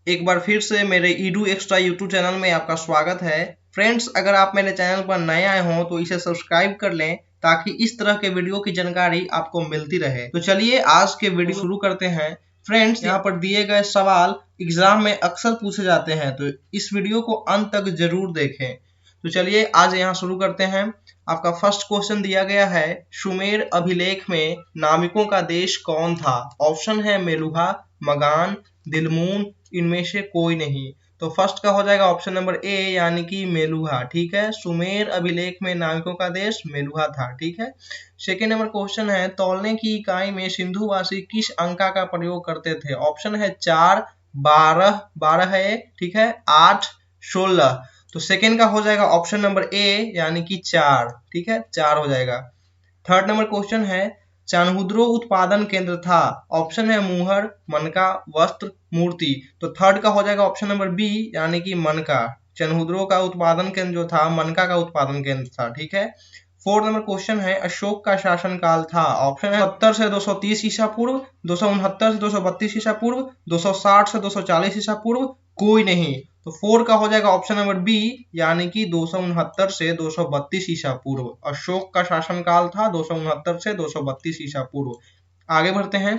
एक बार फिर से मेरे ईडू एक्स्ट्रा यूट्यूब चैनल में आपका स्वागत है। फ्रेंड्स, अगर आप मेरे चैनल पर नए आए हों तो इसे सब्सक्राइब कर लें ताकि इस तरह के वीडियो की जानकारी आपको मिलती रहे। तो चलिए आज के वीडियो शुरू करते हैं। फ्रेंड्स, यहाँ पर दिए गए सवाल एग्जाम में अक्सर पूछे जाते हैं, तो इस वीडियो को अंत तक जरूर देखें। तो चलिए आज यहाँ शुरू करते हैं। आपका फर्स्ट क्वेश्चन दिया गया है, सुमेर अभिलेख में नाविकों का देश कौन था? ऑप्शन है मेलुहा, मगान, दिलमून, इनमें से कोई नहीं। तो फर्स्ट का हो जाएगा ऑप्शन नंबर ए यानी कि मेलुहा। ठीक है, सुमेर अभिलेख में नाविकों का देश मेलुहा था। ठीक है। सेकेंड नंबर क्वेश्चन है, तौलने की इकाई में सिंधुवासी किस अंक का प्रयोग करते थे? ऑप्शन है 4, 12, 12 है, ठीक है, 8, 16। तो सेकेंड का हो जाएगा ऑप्शन नंबर ए यानी कि 4। ठीक है, 4 हो जाएगा। थर्ड नंबर क्वेश्चन है, चान्हुद्रो उत्पादन केंद्र था? ऑप्शन है मुहर, मनका, वस्त्र, मूर्ति। तो थर्ड का हो जाएगा ऑप्शन नंबर बी यानी कि मनका। चान्हुद्रो का उत्पादन केंद्र जो था मनका का उत्पादन केंद्र था। ठीक है। फोर्थ नंबर क्वेश्चन है, अशोक का शासन काल था? ऑप्शन है 70 से 230 ईसा पूर्व, 269 से 232 ईसा पूर्व, 260 से 240 ईसा पूर्व, कोई नहीं। तो 4 का हो जाएगा ऑप्शन नंबर बी यानी कि 269 से 232 ईसा पूर्व। अशोक का शासनकाल था 269 से 232 ईसा पूर्व। आगे बढ़ते हैं।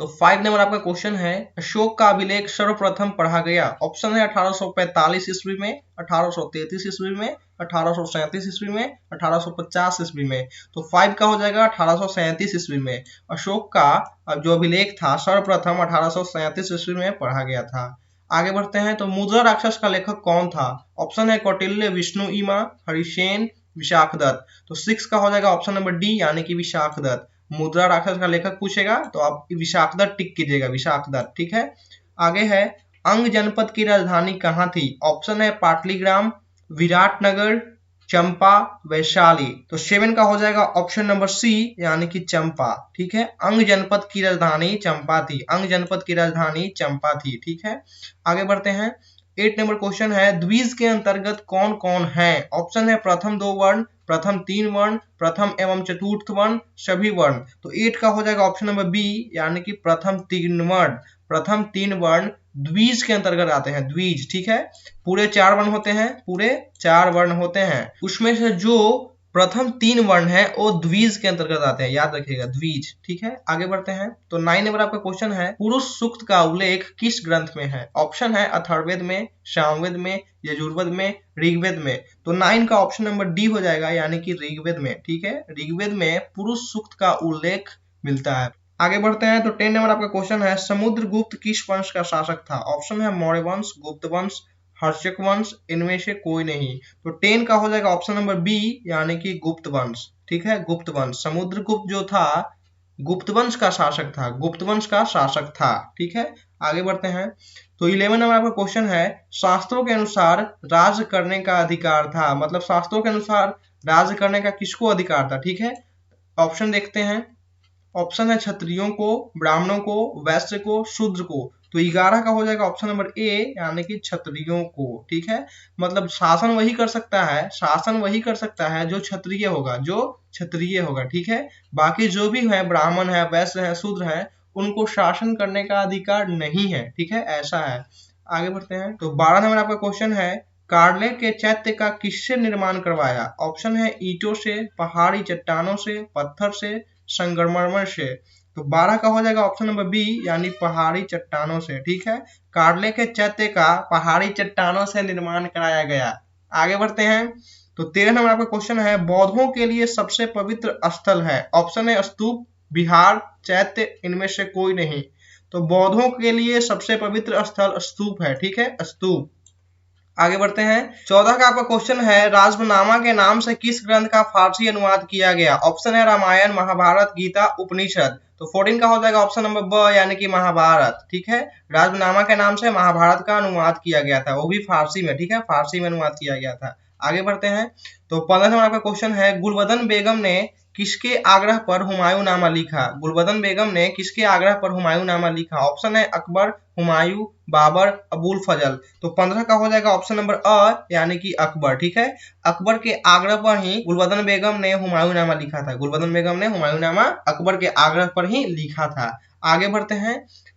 तो 5 नंबर आपका क्वेश्चन है, अशोक का अभिलेख सर्वप्रथम पढ़ा गया? ऑप्शन है 1845 ईस्वी में, 1833 ईस्वी में, 1837 ईस्वी में, 1850 ईस्वी में। तो 5 का हो जाएगा 1837 ईस्वी में। अशोक का जो अभिलेख था सर्वप्रथम 1837 ईस्वी में पढ़ा गया था। आगे बढ़ते हैं। तो मुद्रा राक्षस का लेखक कौन था? ऑप्शन है कौटिल्य, विष्णु ईमा, हरिसेन, विशाखदत्त। तो 6 का हो जाएगा ऑप्शन नंबर डी यानी कि विशाखदत्त। मुद्रा राक्षस का लेखक पूछेगा तो आप विशाखदत्त टिक कीजिएगा, विशाखदत्त। ठीक है। आगे है, अंग जनपद की राजधानी कहाँ थी? ऑप्शन है पाटलीग्राम, विराटनगर, चंपा, वैशाली। तो 7 का हो जाएगा ऑप्शन नंबर सी यानी कि चंपा। ठीक है, अंग जनपद की राजधानी चंपा थी, अंग जनपद की राजधानी चंपा थी। ठीक है। आगे बढ़ते हैं। 8 नंबर क्वेश्चन है, द्विज के अंतर्गत कौन कौन है? ऑप्शन है प्रथम 2 वर्ण, प्रथम 3 वर्ण, प्रथम एवं चतुर्थ वर्ण, सभी वर्ण। तो 8 का हो जाएगा ऑप्शन नंबर बी यानी कि प्रथम 3 वर्ण। प्रथम 3 वर्ण द्विज के अंतर्गत आते हैं, द्विज। ठीक है, पूरे 4 वर्ण होते हैं, पूरे 4 वर्ण होते हैं, उसमें से जो प्रथम 3 वर्ण है वो द्विज के अंतर्गत आते हैं, याद रखिएगा, द्विज। ठीक है। आगे बढ़ते हैं। तो 9 नंबर आपका क्वेश्चन है, पुरुष सूक्त का उल्लेख किस ग्रंथ में है? ऑप्शन है अथर्ववेद में, सामवेद में, यजुर्वेद में, ऋग्वेद में। तो 9 का ऑप्शन नंबर डी हो जाएगा यानी कि ऋग्वेद में। ठीक है, ऋग्वेद में पुरुष सूक्त का उल्लेख मिलता है। आगे बढ़ते हैं। तो 10 नंबर आपका क्वेश्चन है, समुद्रगुप्त किस वंश का शासक था? ऑप्शन है मौर्य वंश, गुप्त वंश, हर्षक वंश, इनमें से कोई नहीं। तो 10 का हो जाएगा ऑप्शन नंबर बी यानी कि गुप्त वंश। ठीक है, गुप्त वंश। समुद्रगुप्त जो था गुप्त वंश का शासक था, गुप्त वंश का शासक था। ठीक है। आगे बढ़ते हैं। तो 11 नंबर आपका क्वेश्चन है, शास्त्रों के अनुसार राज करने का अधिकार था? मतलब शास्त्रों के अनुसार राज करने का किसको अधिकार था? ठीक है, ऑप्शन देखते हैं। ऑप्शन है क्षत्रियों को, ब्राह्मणों को, वैश्य को, शूद्र को। तो 11 का हो जाएगा ऑप्शन नंबर ए यानी कि क्षत्रियों को। ठीक है, मतलब शासन वही कर सकता है, शासन वही कर सकता है जो क्षत्रिय होगा, जो क्षत्रिय होगा। ठीक है, बाकी जो भी है, ब्राह्मण है, वैश्य है, शूद्र है, उनको शासन करने का अधिकार नहीं है। ठीक है, ऐसा है। आगे बढ़ते हैं। तो 12 नंबर आपका क्वेश्चन है, कार्ले के चैत्य का किससे निर्माण करवाया? ऑप्शन है ईंटों से, पहाड़ी चट्टानों से, पत्थर से, संगमरमर से। तो 12 का हो जाएगा ऑप्शन नंबर बी यानी पहाड़ी चट्टानों से। ठीक है, कार्ले के चैत्य का पहाड़ी चट्टानों से निर्माण कराया गया। आगे बढ़ते हैं। तो 13 नंबर आपका क्वेश्चन है, बौद्धों के लिए सबसे पवित्र स्थल है? ऑप्शन है स्तूप, विहार, चैत्य, इनमें से कोई नहीं। तो बौद्धों के लिए सबसे पवित्र स्थल स्तूप है। ठीक है, स्तूप। आगे बढ़ते हैं। 14 का आपका क्वेश्चन है, राजनामा के नाम से किस ग्रंथ का फारसी अनुवाद किया गया? ऑप्शन है रामायण, महाभारत, गीता, उपनिषद। तो 14 का हो जाएगा ऑप्शन नंबर ब यानी कि महाभारत। ठीक है, राजनामा के नाम से महाभारत का अनुवाद किया गया था, वो भी फारसी में। ठीक है, फारसी में अनुवाद किया गया था। आगे बढ़ते हैं। तो 15 नंबर आपका क्वेश्चन है, गुलबदन बेगम ने किसके आग्रह पर हुमायूंनामा लिखा? गुलबदन बेगम ने किसके आग्रह पर हुमायूंनामा लिखा? ऑप्शन है अकबर, हुमायूं, बाबर, अबुल फजल। तो 15 का हो जाएगा ऑप्शन नंबर अ यानी कि अकबर। ठीक है, अकबर के आग्रह पर ही गुलबदन बेगम ने हुमायूंनामा लिखा था, गुलबदन बेगम ने हुमायूंनामा अकबर के आग्रह पर ही लिखा था। आगे बढ़ते हैं।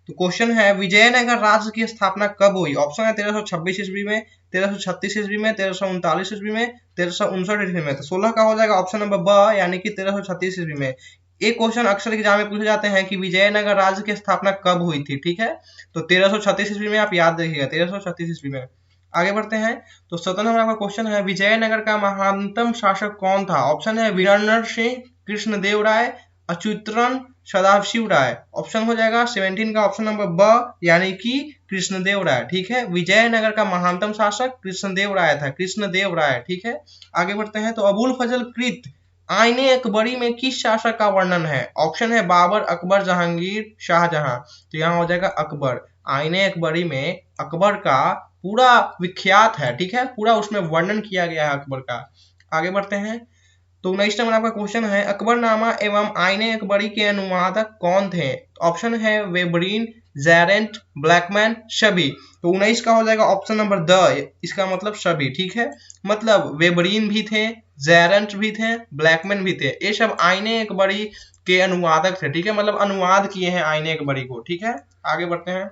तो क्वेश्चन है विजयनगर राज्य की स्थापना कब हुई। ऑप्शन है 1326 ईस्वी में, 1336 ईस्वी में, 1339 ईस्वी में, 1359 ईस्वी में। तो 16 का हो जाएगा ऑप्शन नंबर ब यानी कि 1336 ईस्वी में। एक क्वेश्चन अक्सर एग्जाम में पूछे जाते हैं कि विजयनगर राज्य की स्थापना कब हुई थी, ठीक है। तो 1336 ईस्वी में, आप याद रखिएगा 1336 ईस्वी में। आगे बढ़ते हैं। तो 17 नंबर आपका क्वेश्चन है विजयनगर का महानतम शासक कौन था। ऑप्शन है वीरनर सिंह, कृष्णदेव राय, अच्युतरन, सदाशिव राय। ऑप्शन हो जाएगा 17 का ऑप्शन नंबर ब यानी कि कृष्णदेव राय, ठीक है। विजयनगर का महानतम शासक कृष्णदेव राय था, कृष्णदेव राय, ठीक है। आगे बढ़ते हैं। तो अबुल फजल कृत आईने अकबरी में किस शासक का वर्णन है। ऑप्शन है बाबर, अकबर, जहांगीर, शाहजहां। तो यहाँ हो जाएगा अकबर। आईने अकबरी में अकबर का पूरा विख्यात है, ठीक है, पूरा उसमें वर्णन किया गया है अकबर का। आगे बढ़ते हैं। तो 19 नंबर आपका क्वेश्चन है अकबरनामा एवं आईने अकबरी के अनुवादक कौन थे। ऑप्शन है वेबरीन, जैरेंट, ब्लैकमैन, शबी। तो 19 का हो जाएगा ऑप्शन नंबर द, इसका मतलब शबी, ठीक है। मतलब वेबरीन भी थे, जैरेंट भी थे, ब्लैकमैन भी थे, ये सब आईने अकबरी के अनुवादक थे, ठीक है। मतलब अनुवाद किए हैं आईने अकबरी को, ठीक है। आगे बढ़ते हैं।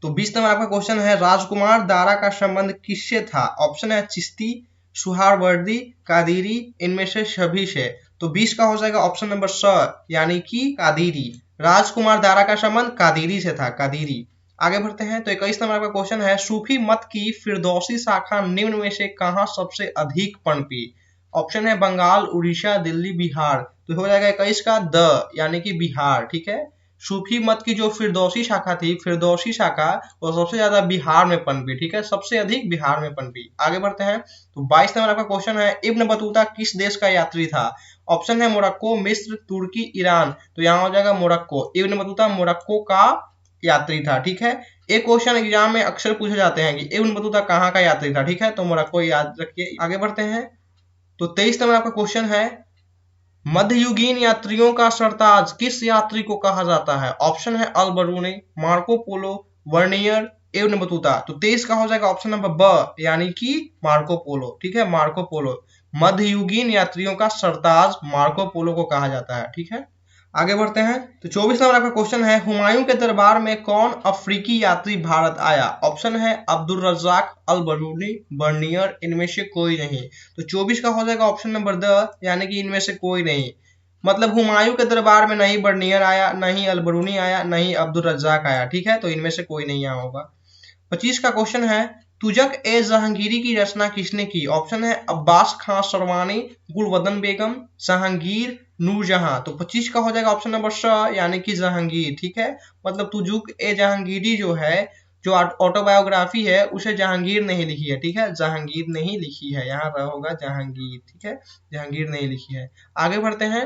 तो 20 नंबर आपका क्वेश्चन है राजकुमार दारा का संबंध किससे था। ऑप्शन है चिश्ती, सुहारवर्दी, कादिरी, इनमें से सभी से। तो 20 का हो जाएगा ऑप्शन नंबर स यानी कि कादिरी। राजकुमार दारा का संबंध कादिरी से था, कादिरी। आगे बढ़ते हैं। तो 21 नंबर आपका क्वेश्चन है सूफी मत की फिरदौसी शाखा निम्न में से कहां सबसे अधिक पनपी। ऑप्शन है बंगाल, उड़ीसा, दिल्ली, बिहार। तो हो जाएगा 21 का द यानी कि बिहार, ठीक है। सूफी मत की जो फिरदौसी शाखा थी, फिरदौसी शाखा, वो सबसे ज्यादा बिहार में पनपी, ठीक है, सबसे अधिक बिहार में पनपी। आगे बढ़ते हैं। तो 22 नंबर आपका क्वेश्चन है इब्न बतूता किस देश का यात्री था। ऑप्शन है मोरक्को, मिस्र, तुर्की, ईरान। तो यहाँ हो जाएगा मोरक्को। इब्न बतूता मोरक्को का यात्री था, ठीक है। एक क्वेश्चन एग्जाम में अक्सर पूछे जाते हैं कि इब्न बतूता कहाँ का यात्री था, ठीक है, तो मोरक्को याद रखिए। आगे बढ़ते हैं। तो 23 नंबर आपका क्वेश्चन है मध्ययुगीन यात्रियों का सरताज किस यात्री को कहा जाता है। ऑप्शन है al Biruni, Marco Polo, Bernier, Ibn Battuta. तो 23 का हो जाएगा ऑप्शन नंबर ब यानी कि मार्को पोलो, ठीक है, मार्को पोलो। मध्ययुगीन यात्रियों का सरताज मार्को पोलो को कहा जाता है, ठीक है। आगे बढ़ते हैं। तो 24 नंबर आपका क्वेश्चन है हुमायूं के दरबार में कौन अफ्रीकी यात्री भारत आया। ऑप्शन है अब्दुल रज्जाक, अल बरूनी, बर्नियर, इनमें से कोई नहीं। तो 24 का हो जाएगा ऑप्शन नंबर द यानी कि इनमें से कोई नहीं। मतलब हुमायूं के दरबार में नहीं बर्नियर आया, नहीं अल बरूनी आया, नहीं अब्दुल रज्जाक आया, ठीक है, तो इनमें से कोई नहीं आया होगा। 25 का क्वेश्चन है तुजक ए जहांगीरी की रचना किसने की। ऑप्शन है अब्बास खां सरवानी, गुलवदन बेगम, जहांगीर, नूरजहां। तो 25 का हो जाएगा ऑप्शन नंबर स यानी कि जहांगीर, ठीक है। मतलब तुजुक ए जहांगीरी जो है, जो ऑटोबायोग्राफी है, उसे जहांगीर नहीं लिखी है, ठीक है, जहांगीर नहीं लिखी है, यहाँ होगा जहांगीर, ठीक है, जहांगीर नहीं लिखी है। आगे बढ़ते हैं।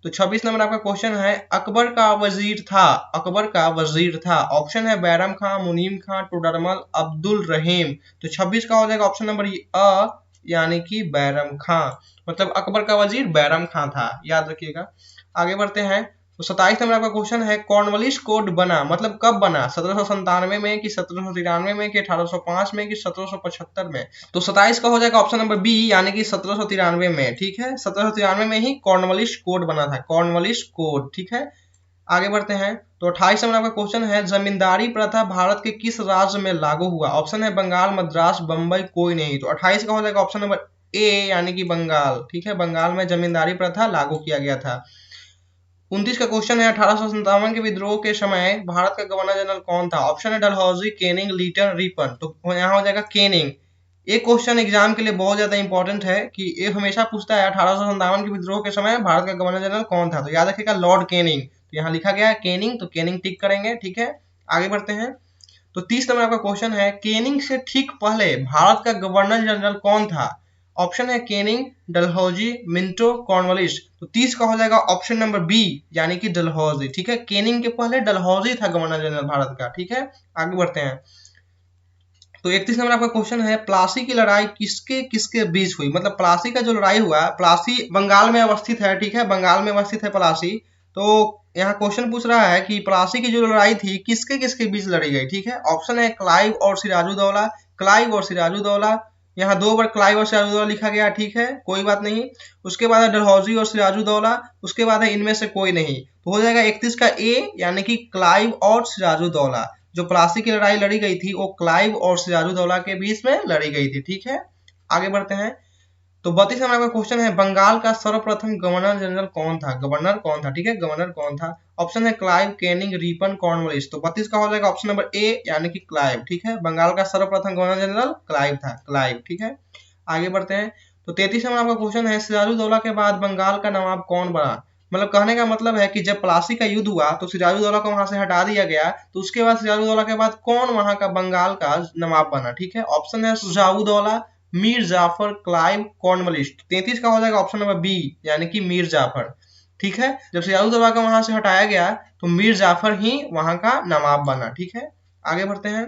तो 26 नंबर आपका क्वेश्चन है अकबर का वजीर था, अकबर का वजीर था। ऑप्शन है बैरम खां, मुनीम खां, टोडरमल, अब्दुल रहीम। तो 26 का हो जाएगा ऑप्शन नंबर अ यानी कि बैरम खां। मतलब अकबर का वजीर बैरम खां था, याद रखिएगा। आगे बढ़ते हैं। तो 27 नंबर आपका क्वेश्चन है कॉर्नवालिस कोड बना, मतलब कब बना। 1797 में कि 1793 में कि 1805 में कि 1775 में। तो 27 का हो जाएगा ऑप्शन नंबर बी यानी कि 1793 में, ठीक है। 1793 में ही कॉर्नवालिस कोड बना था, कॉर्नवालिस कोड, ठीक है। आगे बढ़ते हैं। तो 28 नंबर आपका क्वेश्चन है जमींदारी प्रथा भारत के किस राज्य में लागू हुआ। ऑप्शन है बंगाल, मद्रास, बंबई, कोई नहीं। तो 28 का हो जाएगा ऑप्शन नंबर ए यानी कि बंगाल, ठीक है, बंगाल में जमींदारी प्रथा लागू किया गया था। 29 का क्वेश्चन है 1857 के विद्रोह के समय भारत का गवर्नर जनरल कौन था। ऑप्शन है डलहौजी, केनिंग, लीटन, रिपन। तो यहाँ हो जाएगा केनिंग। एक क्वेश्चन एग्जाम के लिए बहुत ज्यादा इंपॉर्टेंट है कि ये हमेशा पूछता है 1857 के विद्रोह के समय भारत का गवर्नर जनरल कौन था। तो याद रखिएगा लॉर्ड केनिंग। तो यहाँ लिखा गया है केनिंग, तो केनिंग टिक करेंगे, ठीक है। आगे बढ़ते हैं। तो 30 नंबर आपका क्वेश्चन है केनिंग से ठीक पहले भारत का गवर्नर जनरल कौन था। ऑप्शन है केनिंग, डलहौजी, मिंटो, कॉर्नवालिस। तो 30 का हो जाएगा ऑप्शन नंबर बी यानी कि डलहौजी, ठीक है। केनिंग के पहले डलहौजी था गवर्नर जनरल भारत का, ठीक है। आगे बढ़ते हैं। तो 31 नंबर आपका क्वेश्चन है प्लासी की लड़ाई किसके किसके बीच हुई। मतलब प्लासी का जो लड़ाई हुआ, प्लासी बंगाल में अवस्थित है, ठीक है, बंगाल में अवस्थित है प्लासी। तो यहाँ क्वेश्चन पूछ रहा है कि प्लासी की जो लड़ाई थी किसके किसके बीच लड़ी गई, ठीक है। ऑप्शन है क्लाइव और सिराजुद्दौला, क्लाइव और सिराजुद्दौला, यहाँ 2 बार क्लाइव और सिराजुद्दौला लिखा गया, ठीक है, कोई बात नहीं। उसके बाद है डलहौजी और सिराजुद्दौला, उसके बाद है इनमें से कोई नहीं, तो हो जाएगा 31 का ए, यानी कि क्लाइव और सिराजुद्दौला। जो प्लासी की लड़ाई लड़ी गई थी वो क्लाइव और सिराजुद्दौला के बीच में लड़ी गई थी, ठीक है। आगे बढ़ते हैं। तो 32 नंबर का क्वेश्चन है, बंगाल का सर्वप्रथम गवर्नर जनरल कौन था? गवर्नर कौन था, ठीक है, गवर्नर कौन था? ऑप्शन है क्लाइव, कैनिंग, रिपन, कॉर्नवालिस। तो 32 का हो जाएगा ऑप्शन नंबर ए, यानी कि क्लाइव, ठीक है। बंगाल का सर्वप्रथम गवर्नर जनरल क्लाइव था, क्लाइव, ठीक है। आगे बढ़ते हैं। तो 33 नंबर का क्वेश्चन है, सिराजुद्दौला के बाद बंगाल का नवाब कौन बना? मतलब कहने का मतलब है कि जब प्लासी का युद्ध हुआ तो सिराजुद्दौला को वहां से हटा दिया गया, तो उसके बाद सिराजुद्दौला के बाद कौन वहां का बंगाल का नवाब बना, ठीक है। ऑप्शन है सुजाउद्दौला, मीर जाफर, क्लाइव, कॉर्नवालिस। 33 का हो जाएगा ऑप्शन नंबर बी, यानी कि मीर जाफर, ठीक है। जब सिराजुद्दौला को वहां से हटाया गया तो मीर जाफर ही वहां का नवाब बना, ठीक है। आगे बढ़ते हैं।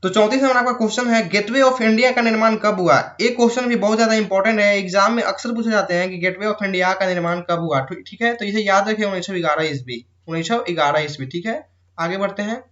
तो 34 नंबर आपका क्वेश्चन है, गेटवे ऑफ इंडिया का निर्माण कब हुआ? एक क्वेश्चन भी बहुत ज्यादा इंपॉर्टेंट है, एग्जाम में अक्सर पूछे जाते हैं कि गेटवे ऑफ इंडिया का निर्माण कब हुआ, ठीक है। तो इसे याद रखें, 1911 ईस्वी, 1911 ईस्वी, ठीक है। आगे बढ़ते हैं।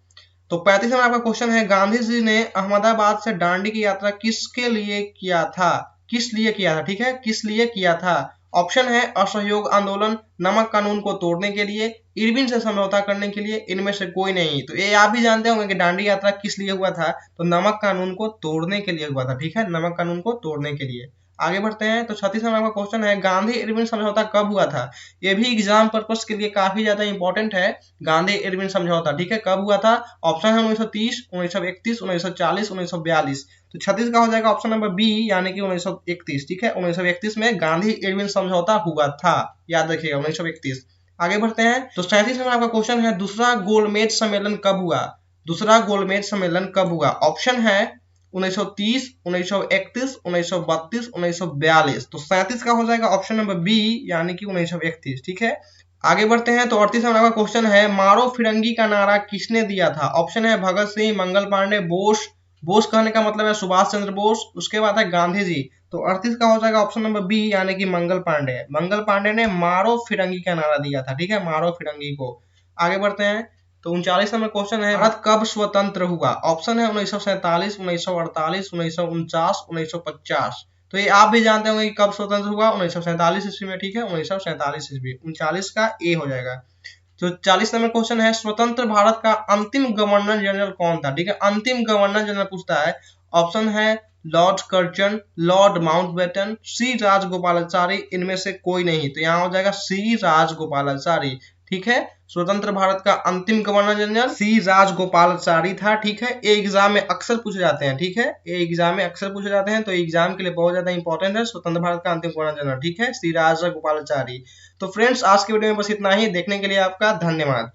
तो 35 नंबर आपका क्वेश्चन है, गांधी जी ने अहमदाबाद से दांडी की यात्रा किसके लिए किया था? किस लिए किया था, ठीक है, किस लिए किया था? ऑप्शन है असहयोग आंदोलन, नमक कानून को तोड़ने के लिए, इरविन से समझौता करने के लिए, इनमें से कोई नहीं। तो ये आप भी जानते होंगे कि दांडी यात्रा किस लिए हुआ था, तो नमक कानून को तोड़ने के लिए हुआ था, ठीक है, नमक कानून को तोड़ने के लिए। आगे बढ़ते हैं। तो 36 नंबर का क्वेश्चन है, गांधी इरविन समझौता कब हुआ था? ये भी एग्जाम पर्पस के लिए काफी ज्यादा इंपॉर्टेंट है। गांधी इरविन समझौता, ठीक है, कब हुआ था? ऑप्शन है 1930, 1931, 1940, 1942। तो 36 का हो जाएगा ऑप्शन नंबर बी, यानी कि 1931, ठीक है। 1931 में गांधी इरविन समझौता हुआ था, याद रखिएगा 1931। आगे बढ़ते हैं। तो 37 नंबर आपका क्वेश्चन है, दूसरा गोलमेज सम्मेलन कब हुआ? दूसरा गोलमेज सम्मेलन कब हुआ? ऑप्शन है 1930, 1931, 1932, 1942। तो 37 का हो जाएगा ऑप्शन नंबर बी, यानी कि 1931, ठीक है। आगे बढ़ते हैं। तो 38 नंबर का क्वेश्चन है, मारो फिरंगी का नारा किसने दिया था? ऑप्शन है भगत सिंह, मंगल पांडे, बोस। बोस कहने का मतलब है सुभाष चंद्र बोस। उसके बाद है गांधी जी। तो 38 का हो जाएगा ऑप्शन नंबर बी, यानी कि मंगल पांडे। मंगल पांडे ने मारो फिरंगी का नारा दिया था, ठीक है, मारो फिरंगी को। आगे बढ़ते हैं। तो 39 नंबर क्वेश्चन है, भारत कब स्वतंत्र हुआ? ऑप्शन है 1947, 1948, 1949, 1950। तो ये आप भी जानते होंगे कि कब स्वतंत्र हुआ, 1947 ईस्वी में, ठीक है, 1947 ईस्वी। 39 का ए हो जाएगा। तो 40 नंबर क्वेश्चन है, स्वतंत्र भारत का अंतिम गवर्नर जनरल कौन था? ठीक है, अंतिम गवर्नर जनरल पूछता है। ऑप्शन है लॉर्ड कर्जन, लॉर्ड माउंटबेटन, सी राजगोपालाचारी, इनमें से कोई नहीं। तो यहाँ हो जाएगा सी राजगोपालाचारी, ठीक है। स्वतंत्र भारत का अंतिम गवर्नर जनरल सी राजगोपालाचारी था, ठीक है। ये एग्जाम में अक्सर पूछे जाते हैं, ठीक है, ये एग्जाम में अक्सर पूछे जाते हैं, तो एग्जाम के लिए बहुत ज्यादा इंपॉर्टेंट है। स्वतंत्र भारत का अंतिम गवर्नर जनरल, ठीक है, सी राजगोपालाचारी। तो फ्रेंड्स, आज के वीडियो में बस इतना ही। देखने के लिए आपका धन्यवाद।